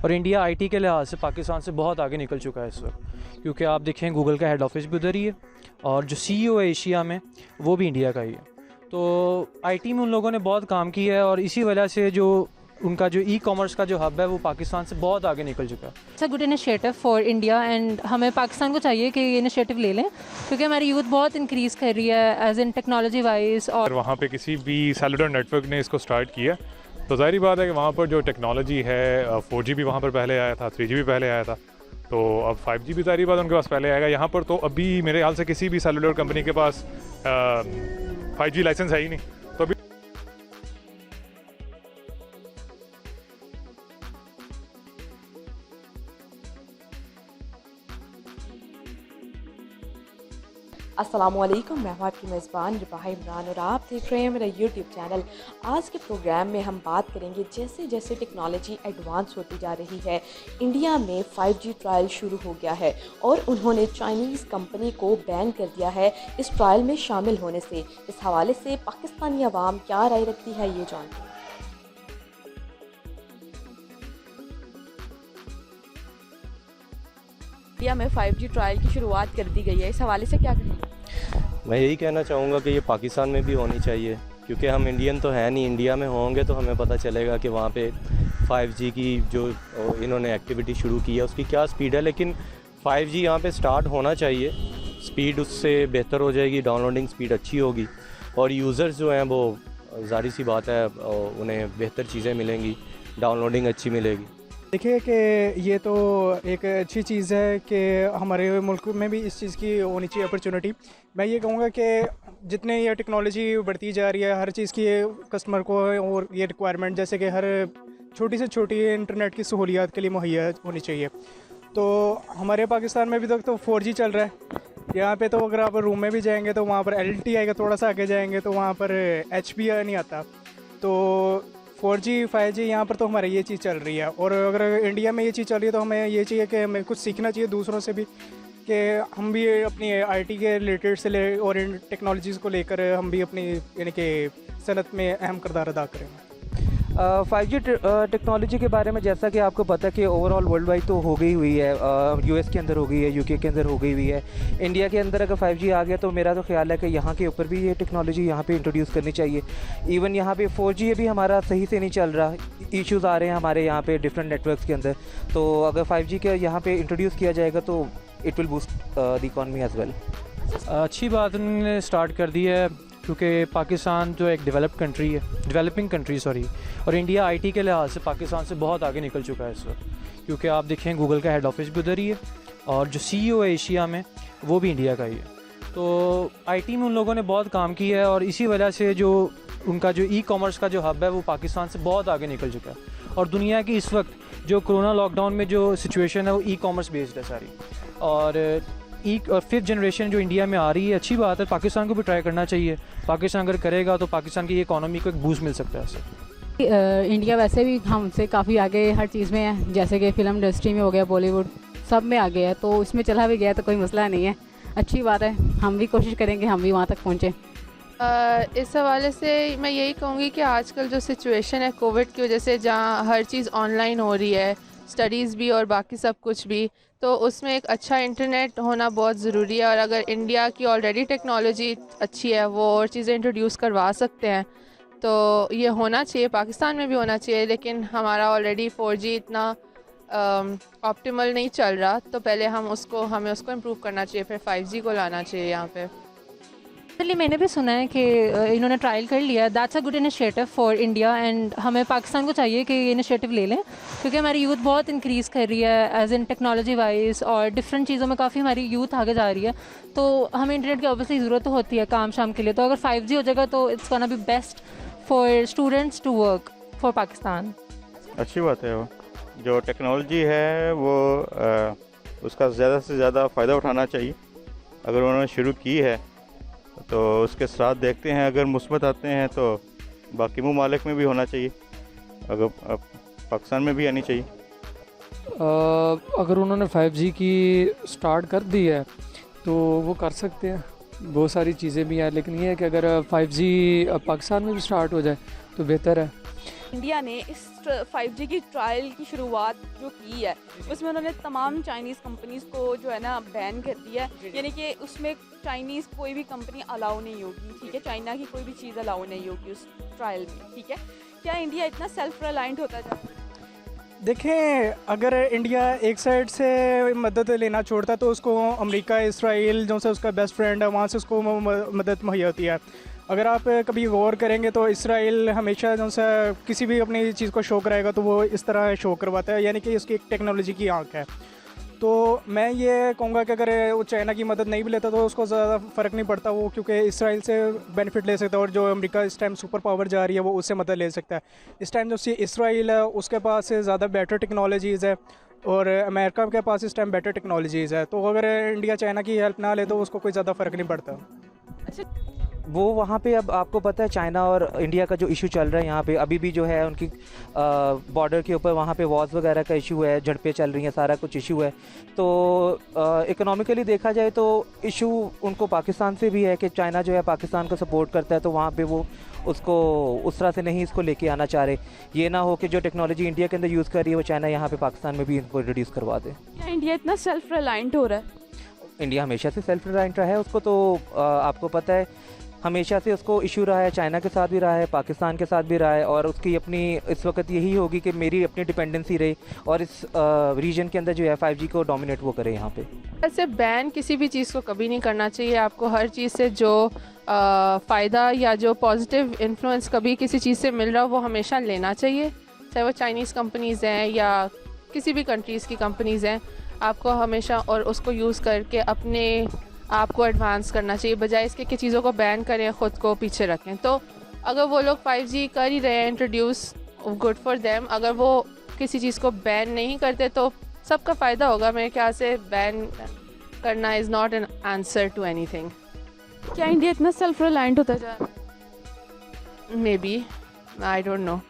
और India IT के लिहाज से पाकिस्तान से बहुत आगे निकल चुका है इस वक्त, क्योंकि आप देखें गूगल का हेड ऑफिस भी उधर ही है और जो सीईओ है एशिया में वो भी इंडिया का ही है। तो आईटी में उन लोगों ने बहुत काम किया है और इसी वजह से जो उनका जो ई कॉमर्स का जो हब है वो पाकिस्तान से बहुत आगे निकल चुका है। It's a good initiative for India and हमें पाकिस्तान को चाहिए कि ये इनिशिएटिव ले लें, क्योंकि हमारी यूथ बहुत इंक्रीज़ कर रही है एज इन टेक्नोलॉजी वाइज। और वहाँ पे किसी भी सेलुलर नेटवर्क ने इसको स्टार्ट किया तो ज़ाहिर बात है कि वहाँ पर जो टेक्नोलॉजी है 4G भी वहाँ पर पहले आया था, 3G भी पहले आया था, तो अब 5G भी ज़ाहिर बात उनके पास पहले आएगा। यहाँ पर तो अभी मेरे ख्याल से किसी भी सेलुलर कंपनी के पास 5G लाइसेंस है ही नहीं। तो अभी अस्सलामुअलैकुम, मैं हूं आपकी मेज़बान रिबाहा इमरान और आप देख रहे हैं मेरा यूट्यूब चैनल। आज के प्रोग्राम में हम बात करेंगे जैसे जैसे टेक्नोलॉजी एडवांस होती जा रही है, इंडिया में 5G ट्रायल शुरू हो गया है और उन्होंने चाइनीज़ कंपनी को बैन कर दिया है इस ट्रायल में शामिल होने से। इस हवाले से पाकिस्तानी अवाम क्या राय रखती है ये जानते हैं। इंडिया में 5G ट्रायल की शुरुआत कर दी गई है, इस हवाले से क्या कहेंगे? मैं यही कहना चाहूँगा कि ये पाकिस्तान में भी होनी चाहिए, क्योंकि हम इंडियन तो हैं नहीं। इंडिया में होंगे तो हमें पता चलेगा कि वहाँ पे 5G की जो इन्होंने एक्टिविटी शुरू की है उसकी क्या स्पीड है। लेकिन 5G यहाँ पे स्टार्ट होना चाहिए, स्पीड उससे बेहतर हो जाएगी, डाउनलोडिंग स्पीड अच्छी होगी और यूज़र्स जो हैं वो ज़ाहिर सी बात है उन्हें बेहतर चीज़ें मिलेंगी, डाउनलोडिंग अच्छी मिलेगी। देखिए कि ये तो एक अच्छी चीज़ है कि हमारे मुल्क में भी इस चीज़ की होनी चाहिए अपॉर्चुनिटी। मैं ये कहूँगा कि जितने ये टेक्नोलॉजी बढ़ती जा रही है, हर चीज़ की कस्टमर को और ये रिक्वायरमेंट, जैसे कि हर छोटी से छोटी इंटरनेट की सहूलियात के लिए मुहैया होनी चाहिए। तो हमारे पाकिस्तान में अभी तक तो 4G चल रहा है। यहाँ पे तो अगर आप रूम में भी जाएंगे तो वहाँ पर LTE आएगा, थोड़ा सा आगे जाएंगे तो वहाँ पर HP नहीं आता। तो 4G 5G यहाँ पर तो हमारी ये चीज़ चल रही है और अगर इंडिया में ये चीज़ चल रही है तो हमें ये चाहिए कि हमें कुछ सीखना चाहिए दूसरों से भी, कि हम भी अपनी IT के रिलेटेड से ले और इन टेक्नोलॉजीज़ को लेकर हम भी अपनी यानी कि सनत में अहम किरदार अदा करें। 5G टेक्नोलॉजी के बारे में जैसा कि आपको पता है कि ओवरऑल वर्ल्ड वाइड तो हो गई हुई है, US के अंदर हो गई है, UK के अंदर हो गई हुई है। इंडिया के अंदर अगर 5G आ गया तो मेरा तो ख्याल है कि यहाँ के ऊपर भी ये टेक्नोलॉजी यहाँ पे इंट्रोड्यूस करनी चाहिए। इवन यहाँ पे 4G भी हमारा सही से नहीं चल रहा, इश्यूज़ आ रहे हैं हमारे यहाँ पे डिफरेंट नेटवर्क्स के अंदर। तो अगर 5G के यहाँ पे इंट्रोड्यूस किया जाएगा तो it will boost the economy as well. अच्छी बात उन्होंने स्टार्ट कर दी है, क्योंकि पाकिस्तान जो एक डेवलपिंग कंट्री और इंडिया आईटी के लिहाज से पाकिस्तान से बहुत आगे निकल चुका है इस वक्त, क्योंकि आप देखें गूगल का हेड ऑफिस भी उधर ही है और जो सीईओ है एशिया में वो भी इंडिया का ही है। तो आईटी में उन लोगों ने बहुत काम किया है और इसी वजह से जो उनका जो ई कॉमर्स का जो हब है वो पाकिस्तान से बहुत आगे निकल चुका है। और दुनिया की इस वक्त जो कोरोना लॉकडाउन में जो सिचुएशन है वो ई कॉमर्स बेस्ड है सारी, और 5th जनरेशन जो इंडिया में आ रही है। अच्छी बात है, पाकिस्तान को भी ट्राई करना चाहिए। पाकिस्तान अगर करेगा तो पाकिस्तान की इकॉनमी को एक बूस्ट मिल सकता है इससे। इंडिया वैसे भी हमसे काफ़ी आगे हर चीज़ में है, जैसे कि फ़िल्म इंडस्ट्री में हो गया, बॉलीवुड सब में आगे है, तो इसमें चला भी गया तो कोई मसला नहीं है। अच्छी बात है, हम भी कोशिश करेंगे हम भी वहाँ तक पहुँचें। इस हवाले से मैं यही कहूँगी कि आजकल जो सिचुएशन है कोविड की वजह से, जहाँ हर चीज़ ऑनलाइन हो रही है, स्टडीज़ भी और बाकी सब कुछ भी, तो उसमें एक अच्छा इंटरनेट होना बहुत ज़रूरी है। और अगर इंडिया की ऑलरेडी टेक्नोलॉजी अच्छी है, वो और चीज़ें इंट्रोड्यूस करवा सकते हैं, तो ये होना चाहिए, पाकिस्तान में भी होना चाहिए। लेकिन हमारा ऑलरेडी 4G इतना ऑप्टिमल नहीं चल रहा, तो पहले हमें उसको इम्प्रूव करना चाहिए, फिर 5G को लाना चाहिए यहाँ पे। चलिए, मैंने भी सुना है कि इन्होंने ट्रायल कर लिया। That's a good initiative for India and हमें पाकिस्तान को चाहिए कि ये इनिशिएटिव ले लें, क्योंकि हमारी यूथ बहुत इंक्रीज़ कर रही है एज इन टेक्नोलॉजी वाइज और डिफरेंट चीज़ों में काफ़ी हमारी यूथ आगे जा रही है। तो हमें इंटरनेट की ऑब्वियसली ज़रूरत तो होती है काम शाम के लिए, तो अगर 5G हो जाएगा तो it's gonna be best for students to work for Pakistan. अच्छी बात है, वो जो टेक्नोलॉजी है वो उसका ज़्यादा से ज़्यादा फ़ायदा उठाना चाहिए। अगर उन्होंने शुरू की है तो उसके साथ देखते हैं, अगर मुस्बत आते हैं तो बाकी ममालिक में भी होना चाहिए, अगर पाकिस्तान में भी आनी चाहिए। अगर उन्होंने 5G की स्टार्ट कर दी है तो वो कर सकते हैं, बहुत सारी चीज़ें भी हैं। लेकिन ये है कि अगर 5G पाकिस्तान में भी स्टार्ट हो जाए तो बेहतर है। इंडिया ने इस 5G की ट्रायल की शुरुआत जो की है उसमें उन्होंने तमाम चाइनीज़ कंपनीज़ को जो है ना बैन कर दिया है, यानी कि उसमें चाइनीज़ कोई भी कंपनी अलाउ नहीं होगी, ठीक है, चाइना की कोई भी चीज़ अलाउ नहीं होगी उस ट्रायल में, ठीक है। क्या इंडिया इतना सेल्फ रिलायंट होता जा रहा है? देखें, अगर इंडिया एक साइड से मदद लेना छोड़ता तो उसको अमेरिका, इसराइल जो से उसका बेस्ट फ्रेंड है वहाँ से उसको मदद मुहैया होती है। अगर आप कभी गौर करेंगे तो इसराइल हमेशा जो सा किसी भी अपनी चीज़ को शो कराएगा तो वो इस तरह शो करवाता है, यानी कि उसकी एक टेक्नोलॉजी की आंख है। तो मैं ये कहूँगा कि अगर वो चाइना की मदद नहीं भी लेता तो उसको ज़्यादा फ़र्क नहीं पड़ता, वो क्योंकि इसराइल से बेनिफिट ले सकता है और जो अमेरिका इस टाइम सुपर पावर जा रही है वो उससे मदद ले सकता है। इस टाइम जो इसराइल है उसके पास ज़्यादा बेटर टेक्नोलॉजीज़ है और अमेरिका के पास इस टाइम बेटर टेक्नोलॉजीज़ है, तो अगर इंडिया चाइना की हेल्प ना ले तो उसको कोई ज़्यादा फ़र्क नहीं पड़ता। वो वहाँ पे अब आपको पता है चाइना और इंडिया का जो इशू चल रहा है यहाँ पे अभी भी जो है उनकी बॉर्डर के ऊपर वहाँ पे वॉर्स वगैरह का इशू है, झड़पें चल रही हैं, सारा कुछ इशू है। तो इकोनॉमिकली देखा जाए तो इशू उनको पाकिस्तान से भी है कि चाइना जो है पाकिस्तान को सपोर्ट करता है, तो वहाँ पे वो उसको उस तरह से नहीं इसको लेके आना चाह रहे। ये ना हो कि जो टेक्नोलॉजी इंडिया के अंदर यूज़ कर रही है वो चाइना यहाँ पे पाकिस्तान में भी इनको इंट्रोड्यूस करवा दे। क्या इंडिया इतना सेल्फ रिलायंट हो रहा है? इंडिया हमेशा से सेल्फ रिलायंट रहा है, उसको तो आपको पता है हमेशा से उसको इशू रहा है, चाइना के साथ भी रहा है, पाकिस्तान के साथ भी रहा है, और उसकी अपनी इस वक्त यही होगी कि मेरी अपनी डिपेंडेंसी रहे और इस रीजन के अंदर जो है 5G को डोमिनेट वो करे यहाँ पे। ऐसे बैन किसी भी चीज़ को कभी नहीं करना चाहिए। आपको हर चीज़ से जो फ़ायदा या जो पॉजिटिव इन्फ्लुएंस कभी किसी चीज़ से मिल रहा हो वो हमेशा लेना चाहिए, चाहे वो चाइनीज़ कंपनीज़ हैं या किसी भी कंट्रीज़ की कंपनीज़ हैं। आपको हमेशा और उसको यूज़ करके अपने आपको एडवांस करना चाहिए, बजाय इसके कि चीज़ों को बैन करें, ख़ुद को पीछे रखें। तो अगर वो लोग 5G कर ही रहे हैं इंट्रोड्यूस, गुड फॉर देम। अगर वो किसी चीज़ को बैन नहीं करते तो सबका फ़ायदा होगा। मेरे ख्याल से बैन करना is not an answer to anything. क्या इंडिया इतना सेल्फ रिलायंट होता जा रहा है? Maybe, I don't know.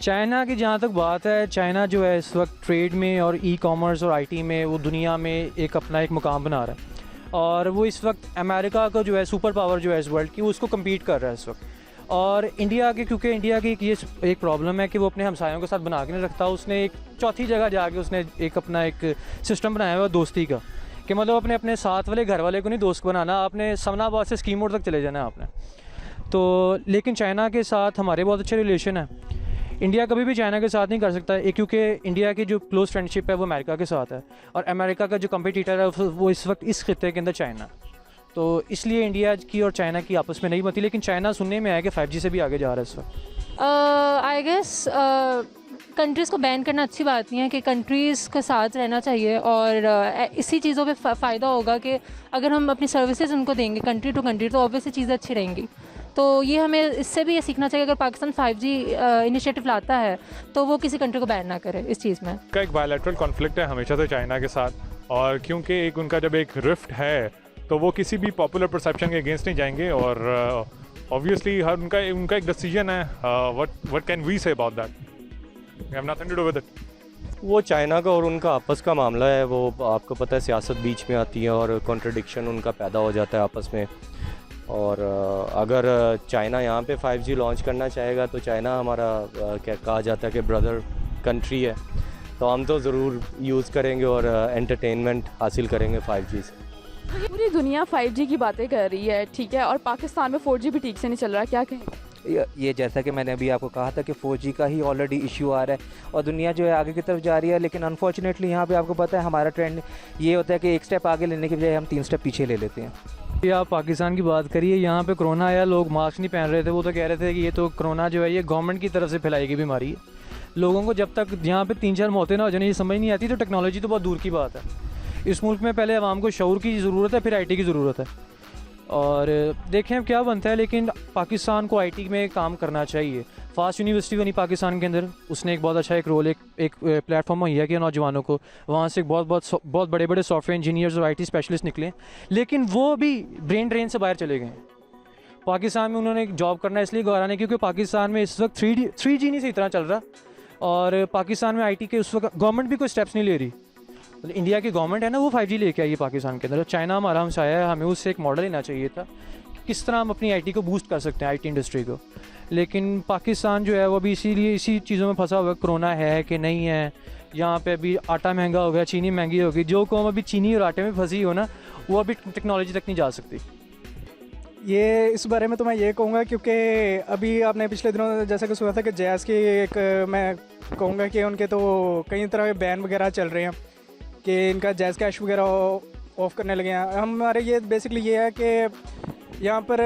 China की जहाँ तक बात है, चाइना जो है इस वक्त ट्रेड में और ई कॉमर्स और IT में वो दुनिया में एक अपना एक मुकाम बना रहा है, और वो इस वक्त अमेरिका का जो है सुपर पावर जो है इस वर्ल्ड की, वो उसको कम्पीट कर रहा है इस वक्त। और इंडिया के, क्योंकि इंडिया की ये एक प्रॉब्लम है कि वो अपने हमसायों के साथ बना के नहीं रखता। उसने एक चौथी जगह जाके उसने एक अपना एक सिस्टम बनाया हुआ दोस्ती का, कि मतलब अपने अपने साथ वाले घर वाले को नहीं दोस्त बनाना, आपने समनाबाद से स्कीम मोड तक चले जाना है आपने। तो लेकिन चाइना के साथ हमारे बहुत अच्छे रिलेशन है। इंडिया कभी भी चाइना के साथ नहीं कर सकता, एक क्योंकि इंडिया की जो क्लोज फ्रेंडशिप है वो अमेरिका के साथ है, और अमेरिका का जो कम्पिटिटर है वो इस वक्त इस खित्ते के अंदर चाइना। तो इसलिए इंडिया की और चाइना की आपस में नहीं बनती, लेकिन चाइना सुनने में आया कि 5G से भी आगे जा रहा है इस वक्त। आई गेस कंट्रीज़ को बैन करना अच्छी बात नहीं है, कि कंट्रीज़ के साथ रहना चाहिए, और इसी चीज़ों पे फ़ायदा होगा कि अगर हम अपनी सर्विसेज उनको देंगे कंट्री टू कंट्री तो ऑब्वियसली चीज़ें अच्छी रहेंगी। तो ये हमें इससे भी ये सीखना चाहिए, अगर पाकिस्तान 5G इनिशिएटिव लाता है तो वो किसी कंट्री को बैन ना करे इस चीज़ में। का एक बायलैटरल कॉन्फ्लिक्ट है हमेशा से चाइना के साथ, और क्योंकि एक उनका जब एक रिफ्ट है तो वो किसी भी पॉपुलर परसेप्शन के अगेंस्ट नहीं जाएंगे, और ऑब्वियसली हर उनका एक डिसीजन है। What can we say about that? We have nothing to do with it. वो चाइना का और उनका आपस का मामला है, वो आपको पता है सियासत बीच में आती है और कॉन्ट्रडिक्शन उनका पैदा हो जाता है आपस में। और अगर चाइना यहाँ पे 5G लॉन्च करना चाहेगा तो चाइना हमारा क्या कहा जाता है कि ब्रदर कंट्री है, तो हम तो ज़रूर यूज़ करेंगे और एंटरटेनमेंट हासिल करेंगे 5G से। पूरी दुनिया 5G की बातें कर रही है, ठीक है, और पाकिस्तान में 4G भी ठीक से नहीं चल रहा, क्या कहें? ये जैसा कि मैंने अभी आपको कहा था कि 4G का ही ऑलरेडी इशू आ रहा है और दुनिया जो है आगे की तरफ जा रही है, लेकिन अनफॉर्चुनेटली यहाँ पे आपको पता है हमारा ट्रेंड ये होता है कि एक स्टेप आगे लेने के बजाय हम 3 स्टेप पीछे ले लेते हैं। ये आप पाकिस्तान की बात करिए, यहाँ पे कोरोना आया, लोग मास्क नहीं पहन रहे थे, वो तो कह रहे थे कि ये तो कोरोना जो है ये गवर्नमेंट की तरफ से फैलाई गई बीमारी है। लोगों को जब तक यहाँ पे 3-4 मौतें ना हो जाने ये समझ नहीं आती, तो टेक्नोलॉजी तो बहुत दूर की बात है। इस मुल्क में पहले आवाम को शऊर की ज़रूरत है, फिर IT की ज़रूरत है, और देखें अब क्या बनता है। लेकिन पाकिस्तान को IT में काम करना चाहिए। फास्ट यूनिवर्सिटी बनी पाकिस्तान के अंदर, उसने एक बहुत अच्छा एक रोल एक प्लेटफॉर्म मुहैया किया नौजवानों को, वहाँ से बहुत बड़े बड़े सॉफ्टवेयर इंजीनियर्स और IT स्पेशलिस्ट निकले, लेकिन वो भी ब्रेन ड्रेन से बाहर चले गए। पाकिस्तान में उन्होंने जॉब करना इसलिए गवारा नहीं क्योंकि पाकिस्तान में इस वक्त 3G नहीं सही तरह चल रहा, और पाकिस्तान में IT के उस वक्त गवर्नमेंट भी कोई स्टेप्स नहीं ले रही। इंडिया की गवर्नमेंट है ना, वो 5G लेके आई है पाकिस्तान के अंदर। चाइना हमारा हमसाया है, हमें उससे एक मॉडल लेना चाहिए था किस तरह हम अपनी IT को बूस्ट कर सकते हैं, IT इंडस्ट्री को। लेकिन पाकिस्तान जो है वो अभी इसीलिए इसी चीज़ों में फंसा हुआ है, कोरोना है कि नहीं है, यहाँ पे अभी आटा महंगा हो गया, चीनी महंगी हो गई। जो कौम अभी चीनी और आटे में फंसी हो ना, वो अभी टेक्नोलॉजी तक नहीं जा सकती। ये इस बारे में तो मैं ये कहूँगा, क्योंकि अभी आपने पिछले दिनों जैसा कि सुना था कि जैज़ की एक, मैं कहूँगा कि उनके तो कई तरह के बैन वगैरह चल रहे हैं कि इनका जैज़ कैश वगैरह ऑफ करने लगे हैं। हमारे ये बेसिकली ये है कि यहाँ पर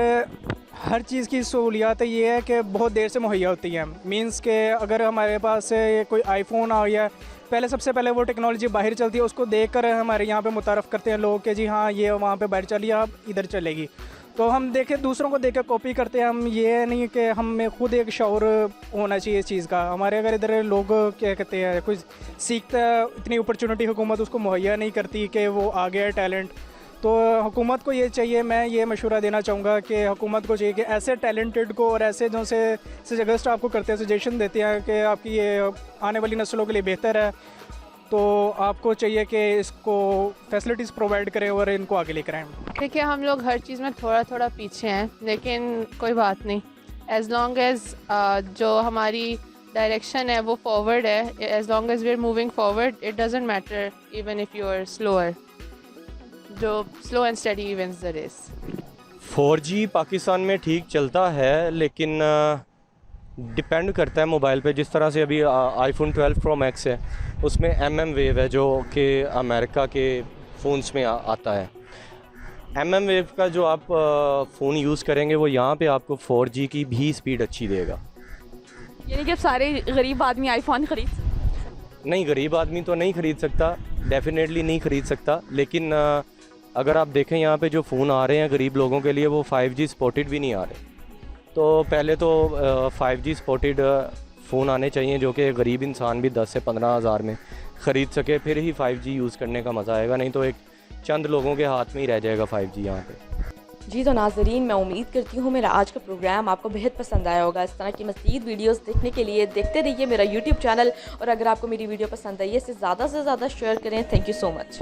हर चीज़ की सहूलियात ये है कि बहुत देर से मुहैया होती है। मींस के अगर हमारे पास कोई आईफोन आ गया, पहले सबसे पहले वो टेक्नोलॉजी बाहर चलती है, उसको देखकर हमारे यहाँ पे मुतारफ़ करते हैं लोग कि जी हाँ ये वहाँ पे बाहर चली, आप इधर चलेगी। तो हम देखें, दूसरों को देख कर कॉपी करते हैं। हम ये नहीं कि हमें खुद एक शौर होना चाहिए इस चीज़ का। हमारे अगर इधर लोग क्या कहते हैं, कुछ सीखता है, इतनी अपॉर्चुनिटी हुकूमत उसको मुहैया नहीं करती कि वो आ गया टैलेंट। तो हुकूमत को ये चाहिए, मैं ये मशवरा देना चाहूँगा कि हुकूमत को चाहिए कि ऐसे टैलेंटेड को और ऐसे जो से सजेस्ट आपको करते हैं, सजेशन देते हैं कि आपकी ये आने वाली नस्लों के लिए बेहतर है, तो आपको चाहिए कि इसको फैसिलिटीज़ प्रोवाइड करें और इनको आगे लेकर आएँ। देखिए, हम लोग हर चीज़ में थोड़ा थोड़ा पीछे हैं, लेकिन कोई बात नहीं। एज़ लॉन्ग एज़ जो हमारी डायरेक्शन है वो फॉरवर्ड है, as long as we are moving forward, it doesn't matter even if you are slower, जो slow and steady wins the race. 4G Pakistan में ठीक चलता है, लेकिन डिपेंड करता है मोबाइल पे। जिस तरह से अभी आईफोन 12 Pro Max है, उसमें mm वेव है जो कि अमेरिका के फ़ोन्स में आता है। mm वेव का जो आप फ़ोन यूज़ करेंगे वो यहाँ पे आपको 4G की भी स्पीड अच्छी देगा। यानी कि अब सारे गरीब आदमी आईफोन खरीद? नहीं, गरीब आदमी तो नहीं ख़रीद सकता, डेफिनेटली नहीं ख़रीद सकता, लेकिन अगर आप देखें यहाँ पे जो फ़ोन आ रहे हैं गरीब लोगों के लिए, वो 5G सपोर्टेड भी नहीं आ रहे। तो पहले तो 5G सपोर्टेड फ़ोन आने चाहिए जो कि गरीब इंसान भी 10 से 15 हज़ार में ख़रीद सके, फिर ही 5G यूज़ करने का मज़ा आएगा, नहीं तो एक चंद लोगों के हाथ में ही रह जाएगा 5G यहाँ पे। जी तो नाज़रीन, मैं उम्मीद करती हूँ मेरा आज का प्रोग्राम आपको बेहद पसंद आया होगा। इस तरह की मज़ीद वीडियोस देखने के लिए देखते रहिए मेरा YouTube चैनल, और अगर आपको मेरी वीडियो पसंद आई है इसे ज़्यादा से ज़्यादा शेयर करें। Thank you so much.